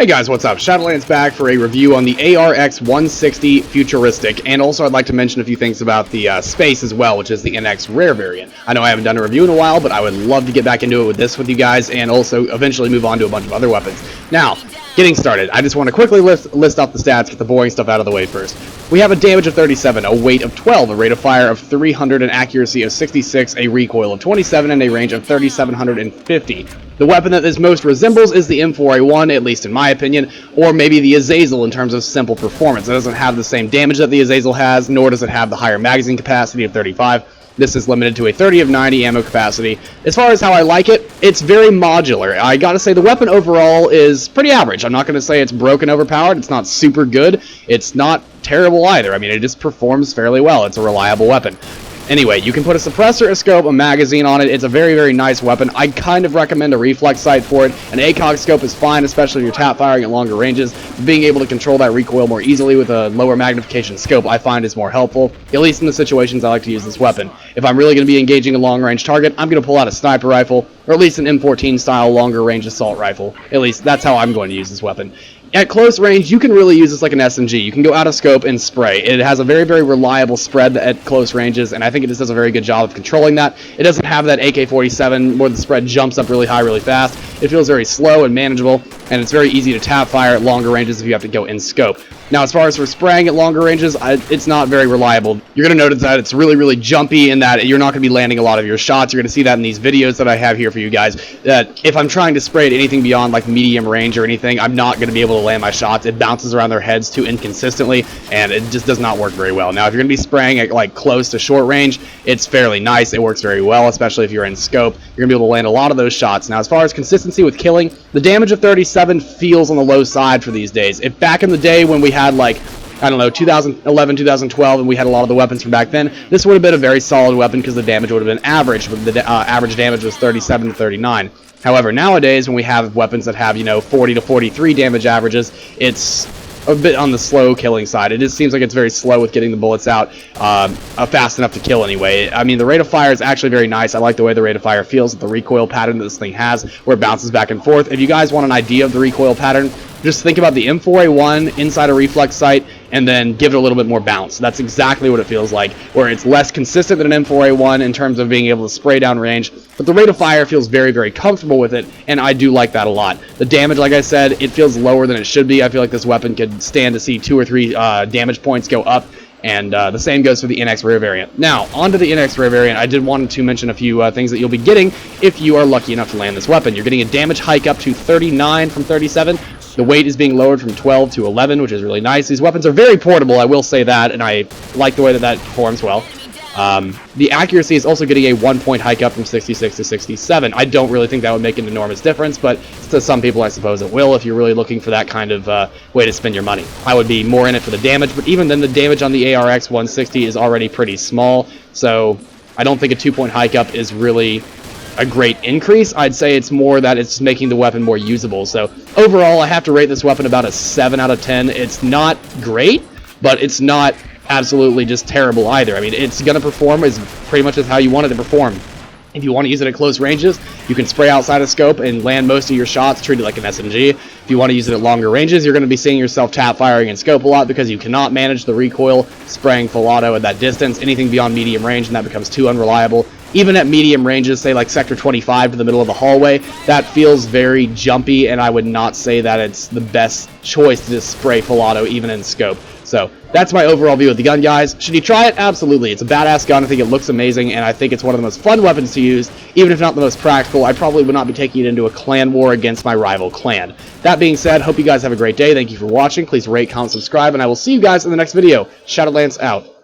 Hey guys, what's up? Shadowlands back for a review on the ARX-160 Futuristic, and also I'd like to mention a few things about the Space as well, which is the NX Rare variant. I know I haven't done a review in a while, but I would love to get back into it with you guys, and also eventually move on to a bunch of other weapons. Now, getting started, I just want to quickly list off the stats, get the boring stuff out of the way first. We have a damage of 37, a weight of 12, a rate of fire of 300, an accuracy of 66, a recoil of 27, and a range of 3,750. The weapon that this most resembles is the M4A1, at least in my opinion, or maybe the Azazel in terms of simple performance. It doesn't have the same damage that the Azazel has, nor does it have the higher magazine capacity of 35. This is limited to a 30 of 90 ammo capacity. As far as how I like it, it's very modular. I gotta say the weapon overall is pretty average. I'm not gonna say it's broken overpowered. It's not super good. It's not terrible either. I mean, it just performs fairly well. It's a reliable weapon. Anyway, you can put a suppressor, a scope, a magazine on it. It's a very, very nice weapon. I kind of recommend a reflex sight for it. An ACOG scope is fine, especially if you're tap firing at longer ranges. Being able to control that recoil more easily with a lower magnification scope I find is more helpful, at least in the situations I like to use this weapon. If I'm really going to be engaging a long-range target, I'm going to pull out a sniper rifle, or at least an M14 style longer range assault rifle. At least that's how I'm going to use this weapon. At close range, you can really use this like an SMG. You can go out of scope and spray. It has a very, very reliable spread at close ranges, and I think it just does a very good job of controlling that. It doesn't have that AK-47 where the spread jumps up really high, really fast. It feels very slow and manageable, and it's very easy to tap fire at longer ranges if you have to go in scope. Now, as far as for spraying at longer ranges, it's not very reliable. You're going to notice that it's really, really jumpy and that you're not going to be landing a lot of your shots. You're going to see that in these videos that I have here for you guys, that if I'm trying to spray at anything beyond like medium range or anything, I'm not going to be able to land my shots. It bounces around their heads too inconsistently, and it just does not work very well. Now, if you're going to be spraying at like close to short range, it's fairly nice. It works very well, especially if you're in scope. You're going to be able to land a lot of those shots. Now, as far as consistency with killing, the damage of 37 feels on the low side for these days. If back in the day when we had like, I don't know, 2011, 2012, and we had a lot of the weapons from back then, this would have been a very solid weapon because the damage would have been average. The average damage was 37 to 39. However, nowadays, when we have weapons that have, 40 to 43 damage averages, it's a bit on the slow killing side. It just seems like it's very slow with getting the bullets out fast enough to kill anyway. I mean, the rate of fire is actually very nice. I like the way the rate of fire feels, the recoil pattern that this thing has, where it bounces back and forth. If you guys want an idea of the recoil pattern, just think about the M4A1 inside a reflex sight and then give it a little bit more bounce. That's exactly what it feels like, where it's less consistent than an M4A1 in terms of being able to spray down range, but the rate of fire feels very, very comfortable with it, and I do like that a lot. The damage, like I said, it feels lower than it should be. I feel like this weapon could stand to see 2 or 3 damage points go up, and the same goes for the NX Rare variant. Now, onto the NX Rare variant, I did want to mention a few things that you'll be getting if you are lucky enough to land this weapon. You're getting a damage hike up to 39 from 37. The weight is being lowered from 12 to 11, which is really nice. These weapons are very portable, I will say that, and I like the way that performs well. The accuracy is also getting a 1-point hike up from 66 to 67. I don't really think that would make an enormous difference, but to some people I suppose it will if you're really looking for that kind of way to spend your money. I would be more in it for the damage, but even then the damage on the ARX-160 is already pretty small, so I don't think a 2-point hike up is really a great increase. I'd say it's more that it's making the weapon more usable. So overall, I have to rate this weapon about a 7 out of 10. It's not great, but it's not absolutely just terrible either. I mean, it's going to perform as pretty much as how you want it to perform. If you want to use it at close ranges, you can spray outside of scope and land most of your shots, treat it like an SMG. If you want to use it at longer ranges, you're going to be seeing yourself tap firing in scope a lot because you cannot manage the recoil spraying full auto at that distance. Anything beyond medium range, and that becomes too unreliable. Even at medium ranges, say like sector 25 to the middle of the hallway, that feels very jumpy, and I would not say that it's the best choice to just spray full auto even in scope. So that's my overall view of the gun, guys. Should you try it? Absolutely. It's a badass gun. I think it looks amazing, and I think it's one of the most fun weapons to use. Even if not the most practical, I probably would not be taking it into a clan war against my rival clan. That being said, hope you guys have a great day. Thank you for watching. Please rate, comment, subscribe, and I will see you guys in the next video. Shadowlands out.